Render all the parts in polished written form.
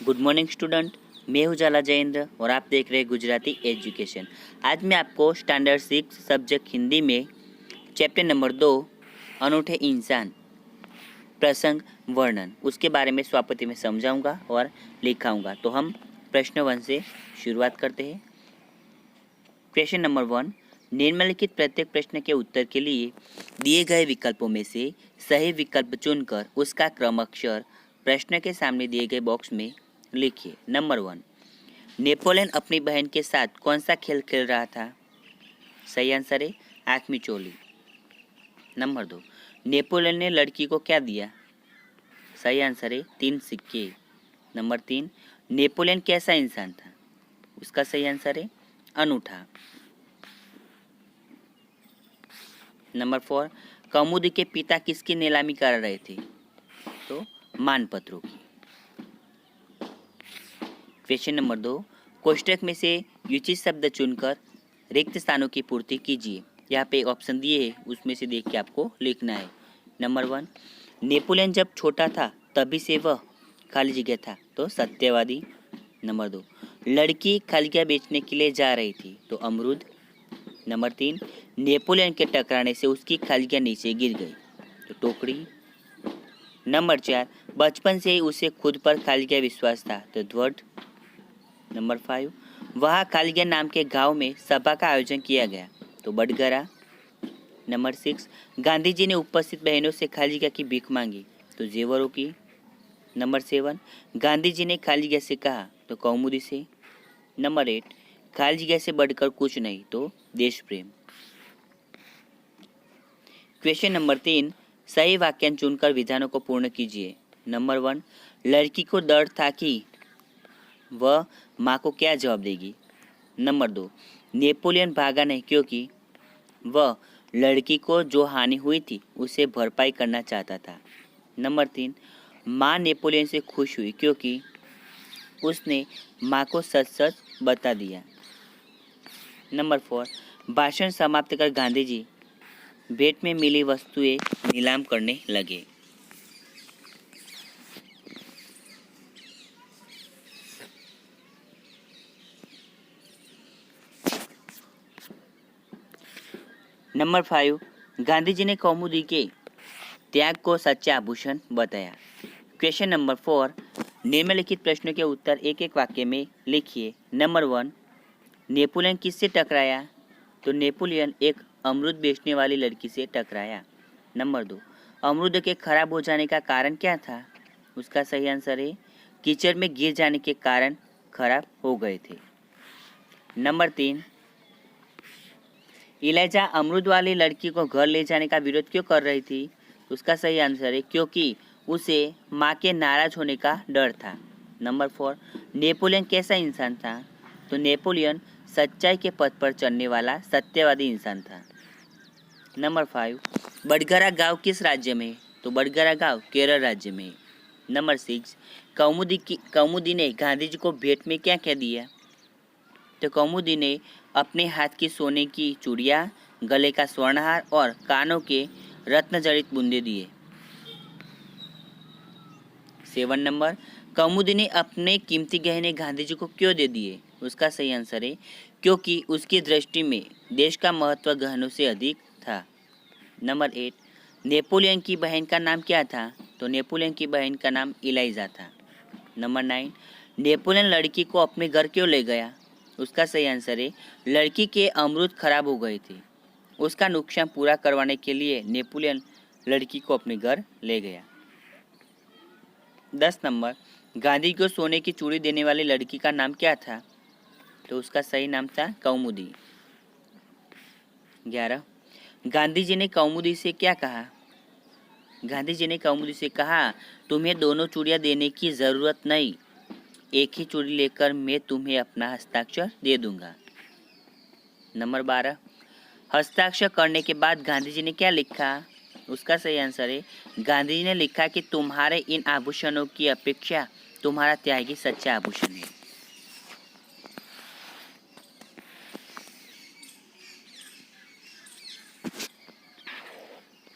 Good morning student. मैं हूं जाला जयेंद्र और आप देख रहे हैं गुजराती एजुकेशन। आज मैं आपको स्टैंडर्ड 6 सब्जेक्ट हिंदी में चैप्टर नंबर 2 अनूठे इंसान प्रसंग वर्णन उसके बारे में स्वापति में समझाऊंगा और लिखाऊंगा। तो हम प्रश्न 1 से शुरुआत करते हैं। क्वेश्चन नंबर 1, निम्नलिखित प्रत्येक प्रश्न के उत्तर के लिए दिए गए विकल्पों में से सही विकल्प चुनकर उसका क्रमाक्षर प्रश्न के सामने दिए गए बॉक्स में लिखिए। नंबर 1, नेपोलियन अपनी बहन के साथ कौन सा खेल खेल रहा था? सही आंसर है आँख मिचौली। नंबर 2, नेपोलियन ने लड़की को क्या दिया? सही आंसर है 3 सिक्के। नंबर 3, नेपोलियन कैसा इंसान था? उसका सही आंसर है अनूठा। नंबर 4, कौमुदी के पिता किसकी नीलामी कर रहे थे? तो मानपत्रों की। क्वेश्चन नंबर 2, कोष्टक में से उचित शब्द चुनकर रिक्त स्थानों की पूर्ति कीजिए। यहाँ पे ऑप्शन दिए हैं, उसमें से देख के आपको लिखना है। नंबर 1, नेपोलियन जब छोटा था तभी से वह खाली जगह था, तो सत्यवादी। नंबर 2, लड़की खालिया बेचने के लिए जा रही थी, तो अमरूद। नंबर 3, नेपोलियन के टकराने से उसकी खालिया नीचे गिर गई, तो टोकरी। नंबर 4, बचपन से ही उसे खुद पर खालिया विश्वास था, तो ध्वज। नंबर 5, वहाँ खालिया नाम के गांव में सभा का आयोजन किया गया, तो बडगरा। नंबर 6, गांधी जी ने उपस्थित बहनों से खालिया की भीख मांगी, तो जेवरों की। नंबर 7, गांधी जी ने खालिया से कहा, तो कौमुदी से। नंबर 8, खालिया से बढ़कर कुछ नहीं, तो देश प्रेम। क्वेश्चन नंबर 3, सही वाक्यांश चुनकर विधानों को पूर्ण कीजिए। नंबर 1, लड़की को डर था कि वह माँ को क्या जवाब देगी। नंबर 2, नेपोलियन भागा नहीं क्योंकि वह लड़की को जो हानि हुई थी उसे भरपाई करना चाहता था। नंबर 3, माँ नेपोलियन से खुश हुई क्योंकि उसने माँ को सच सच बता दिया। नंबर 4, भाषण समाप्त कर गांधी जी भेंट में मिली वस्तुएं नीलाम करने लगे। नंबर 5, गांधी जी ने कौमुदी के त्याग को सच्चा आभूषण बताया। क्वेश्चन नंबर 4, निम्नलिखित प्रश्नों के उत्तर एक एक वाक्य में लिखिए। नंबर 1, नेपोलियन किससे टकराया? तो नेपोलियन एक अमरूद बेचने वाली लड़की से टकराया। नंबर 2, अमरूद के खराब हो जाने का कारण क्या था? उसका सही आंसर है कीचड़ में गिर जाने के कारण खराब हो गए थे। नंबर 3, इलाइजा अमरूद वाली लड़की को घर ले जाने का विरोध क्यों कर रही थी? उसका सही आंसर है क्योंकि उसे माँ के नाराज होने का डर था। नंबर 4, नेपोलियन कैसा इंसान था? तो नेपोलियन सच्चाई के पथ पर चलने वाला सत्यवादी इंसान था। नंबर 5, बडगरा गांव किस राज्य में है? तो बडगरा गांव केरल राज्य में है। नंबर 6, कौमुदी ने गांधी जी को भेंट में क्या क्या दिया? तो कौमुदी ने अपने हाथ की सोने की चूड़ियाँ, गले का स्वर्णहार और कानों के रत्न जड़ित बूंदे दिए। 7 नंबर, कौमुदी ने अपने कीमती गहने गांधी जी को क्यों दे दिए? उसका सही आंसर है क्योंकि उसकी दृष्टि में देश का महत्व गहनों से अधिक था। नंबर 8, नेपोलियन की बहन का नाम क्या था? तो नेपोलियन की बहन का नाम इलाइजा था। नंबर 9, नेपोलियन लड़की को अपने घर क्यों ले गया? उसका सही आंसर है लड़की के अमरूद खराब हो गए थे, उसका नुकसान पूरा करवाने के लिए नेपोलियन लड़की को अपने घर ले गया। 10 नंबर, गांधी को सोने की चूड़ी देने वाली लड़की का नाम क्या था? तो उसका सही नाम था कौमुदी। 11, गांधी जी ने कौमुदी से क्या कहा? गांधी जी ने कौमुदी से कहा, तुम्हें दोनों चूड़ियाँ देने की ज़रूरत नहीं, एक ही चूड़ी लेकर मैं तुम्हें अपना हस्ताक्षर दे दूंगा। नंबर 12, हस्ताक्षर करने के बाद गांधी जी ने क्या लिखा? उसका सही आंसर है गांधी जी ने लिखा कि तुम्हारे इन आभूषणों की अपेक्षा तुम्हारा त्याग ही सच्चा आभूषण है।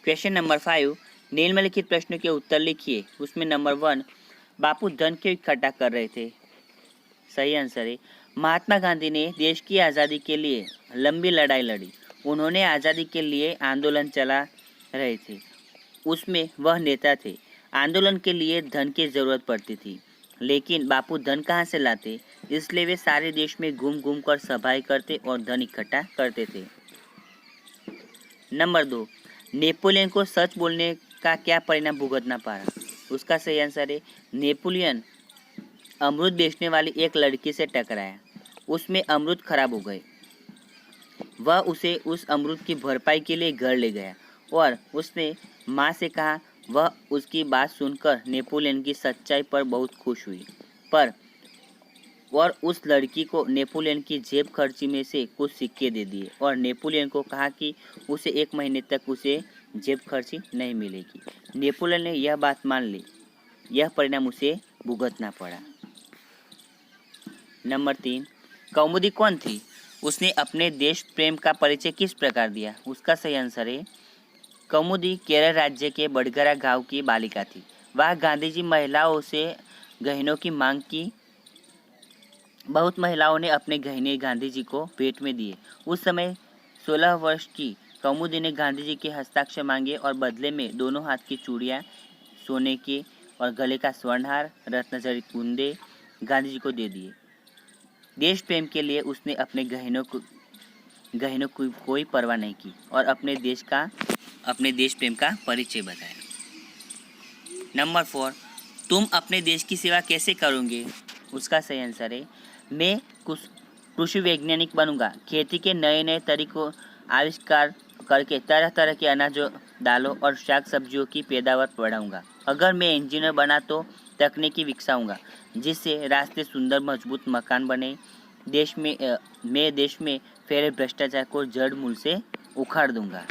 क्वेश्चन नंबर 5, निम्नलिखित प्रश्नों के उत्तर लिखिए। उसमें नंबर 1, बापू धन क्यों इकट्ठा कर रहे थे? सही आंसर है महात्मा गांधी ने देश की आज़ादी के लिए लंबी लड़ाई लड़ी। उन्होंने आज़ादी के लिए आंदोलन चला रहे थे, उसमें वह नेता थे। आंदोलन के लिए धन की ज़रूरत पड़ती थी, लेकिन बापू धन कहाँ से लाते? इसलिए वे सारे देश में घूम घूम कर सभाएं करते और धन इकट्ठा करते थे। नंबर 2, नेपोलियन को सच बोलने का क्या परिणाम भुगतना पड़ा? उसका सही आंसर है नेपोलियन अमरूद बेचने वाली एक लड़की से टकराया। उसमें अमरूद खराब हो गए। वह उसे उस अमरूद की भरपाई के लिए घर ले गया और उसने माँ से कहा। वह उसकी बात सुनकर नेपोलियन की सच्चाई पर बहुत खुश हुई और उस लड़की को नेपोलियन की जेब खर्ची में से कुछ सिक्के दे दिए और नेपोलियन को कहा कि उसे 1 महीने तक उसे जेब खर्ची नहीं मिलेगी। नेपोलियन ने यह बात मान ली। यह परिणाम उसे भुगतना पड़ा। नंबर 3, कौमुदी कौन थी? उसने अपने देश प्रेम का परिचय किस प्रकार दिया? उसका सही आंसर है कौमुदी केरल राज्य के बड़गरा गांव की बालिका थी। वह गांधीजी महिलाओं से गहनों की मांग की। बहुत महिलाओं ने अपने गहने गांधी जी को भेंट में दिए। उस समय 16 वर्ष की कौमुदी ने गांधी जी के हस्ताक्षर मांगे और बदले में दोनों हाथ की चूड़ियाँ, सोने के और गले का स्वर्णहार, रत्नजड़ित कुंदे गांधी जी को दे दिए। देश प्रेम के लिए उसने अपने गहनों की कोई परवाह नहीं की और अपने देश प्रेम का परिचय बताया। नंबर 4, तुम अपने देश की सेवा कैसे करोगे? उसका सही आंसर है मैं कृषि वैज्ञानिक बनूंगा। खेती के नए नए तरीकों आविष्कार करके तरह तरह के अनाजों, दालों और शाक सब्जियों की पैदावार बढ़ाऊंगा। अगर मैं इंजीनियर बना तो तकनीकी विकसाऊंगा जिससे रास्ते सुंदर मजबूत मकान बने। मैं देश में फैले भ्रष्टाचार को जड़ मूल से उखाड़ दूंगा।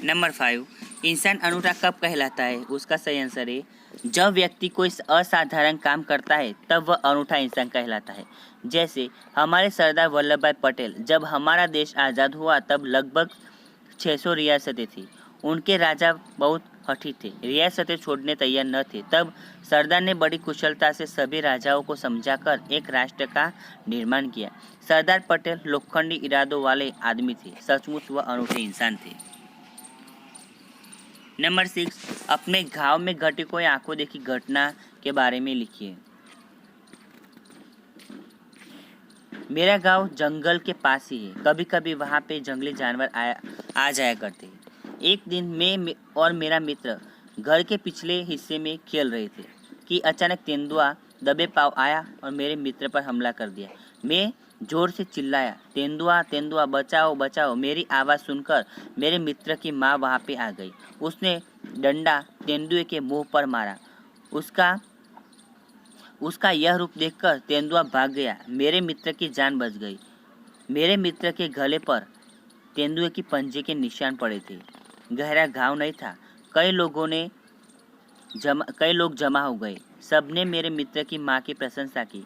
नंबर 5, इंसान अनूठा कब कहलाता है? उसका सही आंसर है जब व्यक्ति कोई असाधारण काम करता है तब वह अनूठा इंसान कहलाता है। जैसे हमारे सरदार वल्लभ भाई पटेल, जब हमारा देश आज़ाद हुआ तब लगभग 600 रियासतें थी। उनके राजा बहुत हठी थे, रियासतें छोड़ने तैयार न थे। तब सरदार ने बड़ी कुशलता से सभी राजाओं को समझाकर एक राष्ट्र का निर्माण किया। सरदार पटेल लोखंडी इरादों वाले आदमी थे। सचमुच वह अनूठे इंसान थे। नंबर 6, अपने गांव में घटी कोई आंखों देखी घटना के बारे में लिखिए। मेरा गांव जंगल के पास ही है। कभी कभी वहाँ पे जंगली जानवर आ जाया करते हैं। एक दिन मैं और मेरा मित्र घर के पिछले हिस्से में खेल रहे थे कि अचानक तेंदुआ दबे पांव आया और मेरे मित्र पर हमला कर दिया। मैं जोर से चिल्लाया, तेंदुआ तेंदुआ बचाओ बचाओ। मेरी आवाज़ सुनकर मेरे मित्र की माँ वहाँ पे आ गई। उसने डंडा तेंदुए के मुंह पर मारा। उसका यह रूप देखकर तेंदुआ भाग गया। मेरे मित्र की जान बच गई। मेरे मित्र के गले पर तेंदुए की पंजे के निशान पड़े थे। गहरा घाव नहीं था। कई लोग जमा हो गए। सबने मेरे मित्र की माँ की प्रशंसा की।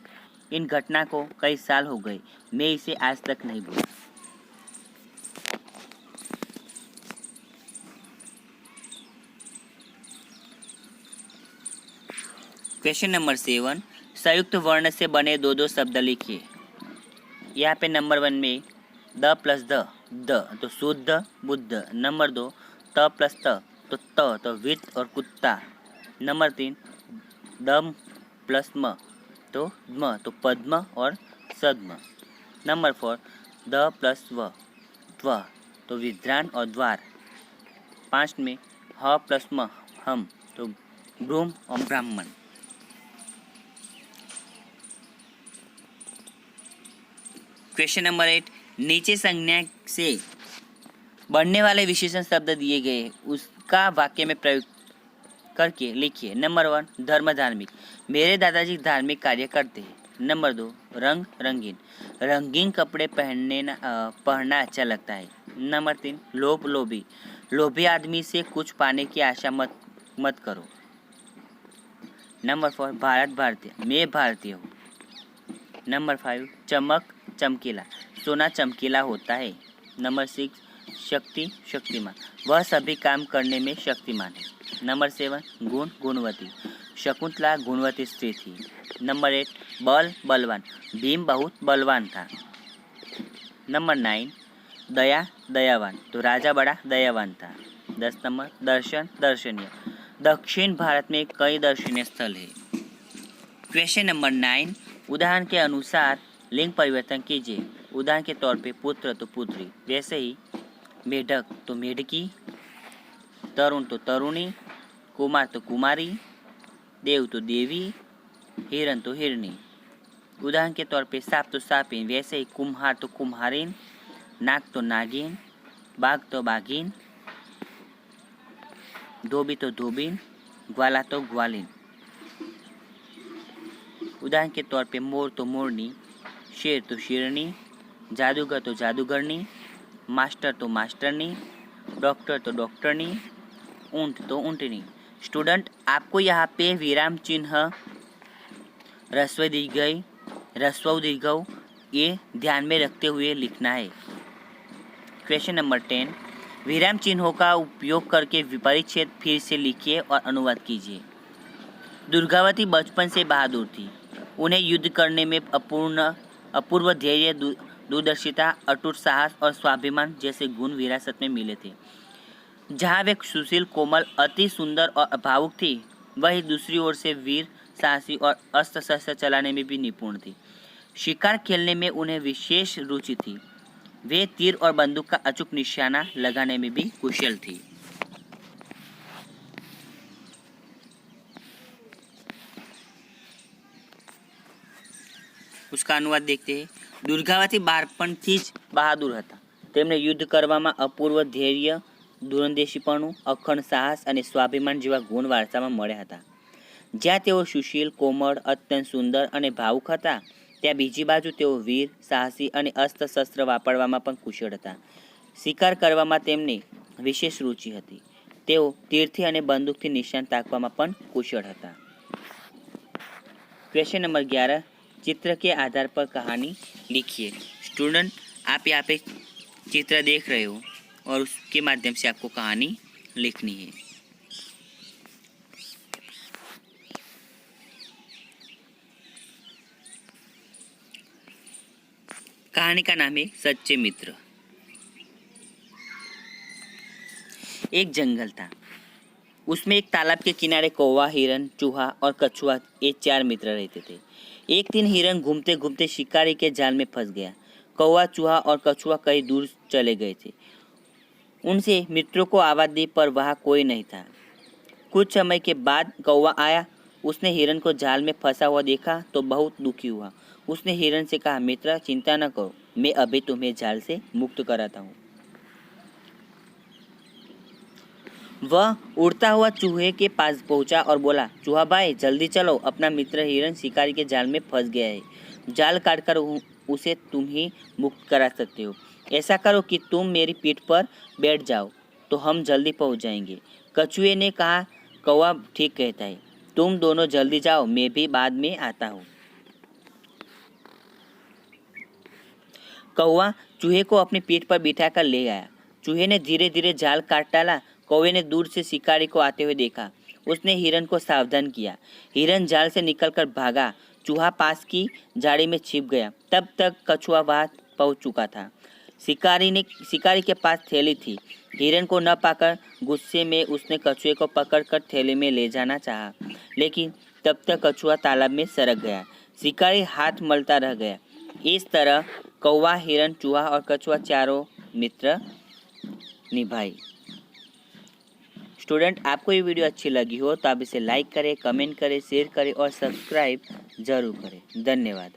इन घटना को कई साल हो गए। मैं इसे आज तक नहीं भूला। क्वेश्चन नंबर 7, संयुक्त वर्ण से बने दो शब्द लिखिए। यहाँ पे नंबर 1 में द प्लस द तो शुद्ध बुद्ध। नंबर 2 त प्लस त तो वित्त और कुत्ता। नंबर 3 दम प्लस म तो पद्म और सद्म। नंबर 4 द प्लस व त्व तो विद्रान और द्वार। 5 में ह प्लस म हम तो ब्रूम और ब्राह्मण। क्वेश्चन नंबर 8, नीचे संज्ञा से बनने वाले विशेषण शब्द दिए गए, उसका वाक्य में प्रयोग करके लिखिए। नंबर 1 धर्म धार्मिक, मेरे दादाजी धार्मिक कार्य करते हैं। नंबर 2 रंग रंगीन, रंगीन कपड़े पहनना अच्छा लगता है। नंबर 3 लोभ लोभी, लोभी आदमी से कुछ पाने की आशा मत करो। नंबर 4 भारत भारतीय, मैं भारतीय हूँ। नंबर 5 चमक चमकीला, सोना चमकीला होता है। नंबर 6 शक्तिमान, वह सभी काम करने में शक्तिमान है। नंबर 7 गुणवती, शकुंतला गुणवती स्त्री थी। नंबर 8 बलवान, भीम बहुत बलवान था। नंबर 9 दयावान, तो राजा बड़ा दयावान था। 10 नंबर दर्शनीय, दक्षिण भारत में कई दर्शनीय स्थल है। क्वेश्चन नंबर 9, उदाहरण के अनुसार लिंग परिवर्तन कीजिए। उदाहरण के तौर पे पुत्र तो पुत्री, वैसे ही मेढक तो मेढकी, तरुण तो तरुणी, कुमार तो कुमारी, देव तो देवी, हिरण तो हिरणी। उदाहरण के तौर पे सांप तो सांपिन, वैसे ही कुम्हार तो कुम्हारिन, नाग तो नागिन, बाघ तो बाघिन, धोबी तो धोबिन, ग्वाला तो ग्वालिन। उदाहरण के तौर पे मोर तो मोरनी, शेर तो शेरनी, जादूगर तो जादूगरनी, मास्टर तो मास्टरनी, डॉक्टर तो डॉक्टरनी, ऊंट तो ऊंटनी। स्टूडेंट, आपको यहाँ पे विराम चिन्ह, ह्रस्व दीर्घ ये ध्यान में रखते हुए लिखना है। क्वेश्चन नंबर 10, विराम चिन्हों का उपयोग करके विपरीत छेद फिर से लिखिए और अनुवाद कीजिए। दुर्गावती बचपन से बहादुर थी। उन्हें युद्ध करने में अपूर्व धैर्य, दूरदर्शिता, अटूट साहस और स्वाभिमान जैसे गुण विरासत में मिले थे। जहाँ वे सुशील, कोमल, अति सुंदर और भावुक थी, वही दूसरी ओर से वीर, साहसी और अस्त्र शस्त्र चलाने में भी निपुण थी। शिकार खेलने में उन्हें विशेष रुचि थी। वे तीर और बंदूक का अचूक निशाना लगाने में भी कुशल थी। उसका अनुवाद देखते हैं। दुर्गावती બાળપણથી જ બહાદુર હતા. તેમણે યુદ્ધ કરવામાં અપૂર્વ ધૈર્ય, દૂરંદેશીપણું, અખંડ સાહસ અને સ્વાભિમાન જેવા ગુણ વારસામાં મળ્યા હતા. જ્યાં તેઓ સુશીલ, કોમળ, અત્યંત સુંદર અને ભાવુક હતા, ત્યાં બીજી બાજુ તેઓ વીર, સાહસી અને અસ્ત્ર શસ્ત્ર વાપરવામાં પણ કુશળ હતા. શિકાર કરવામાં તેમને વિશેષ રુચિ હતી. તેઓ તીરથી અને બંદૂકથી નિશાન તાકવામાં પણ कुशल હતા. क्वेश्चन नंबर 11, चित्र के आधार पर कहानी लिखिए। स्टूडेंट, आप यहाँ पे चित्र देख रहे हो और उसके माध्यम से आपको कहानी लिखनी है। कहानी का नाम है सच्चे मित्र। एक जंगल था, उसमें एक तालाब के किनारे कौवा, हिरन, चूहा और कछुआ ये 4 मित्र रहते थे। एक दिन हिरन घूमते घूमते शिकारी के जाल में फंस गया। कौवा, चूहा और कछुआ कहीं दूर चले गए थे। उनसे मित्रों को आवाज दी पर वहाँ कोई नहीं था। कुछ समय के बाद कौवा आया। उसने हिरन को जाल में फंसा हुआ देखा तो बहुत दुखी हुआ। उसने हिरन से कहा, मित्र, चिंता न करो, मैं अभी तुम्हें जाल से मुक्त कराता हूँ। वह उड़ता हुआ चूहे के पास पहुंचा और बोला, चूहा भाई, जल्दी चलो, अपना मित्र हिरन शिकारी के जाल में फंस गया है। जाल काटकर उसे तुम ही मुक्त करा सकते हो। ऐसा करो कि तुम मेरी पीठ पर बैठ जाओ तो हम जल्दी पहुंच जाएंगे। कछुए ने कहा, कौवा ठीक कहता है, तुम दोनों जल्दी जाओ, मैं भी बाद में आता हूँ। कौवा चूहे को अपनी पीठ पर बिठाकर ले आया। चूहे ने धीरे धीरे जाल काट डाला। कौवे ने दूर से शिकारी को आते हुए देखा। उसने हिरन को सावधान किया। हिरन जाल से निकलकर भागा। चूहा पास की झाड़ी में छिप गया। तब तक कछुआ वहां पहुंच चुका था। शिकारी के पास थैली थी। हिरन को न पाकर गुस्से में उसने कछुए को पकड़कर थैली में ले जाना चाहा, लेकिन तब तक कछुआ तालाब में सरक गया। शिकारी हाथ मलता रह गया। इस तरह कौवा, हिरन, चूहा और कछुआ चारों मित्र निभाई। स्टूडेंट, आपको ये वीडियो अच्छी लगी हो तो आप इसे लाइक करें, कमेंट करें, शेयर करें और सब्सक्राइब जरूर करें। धन्यवाद।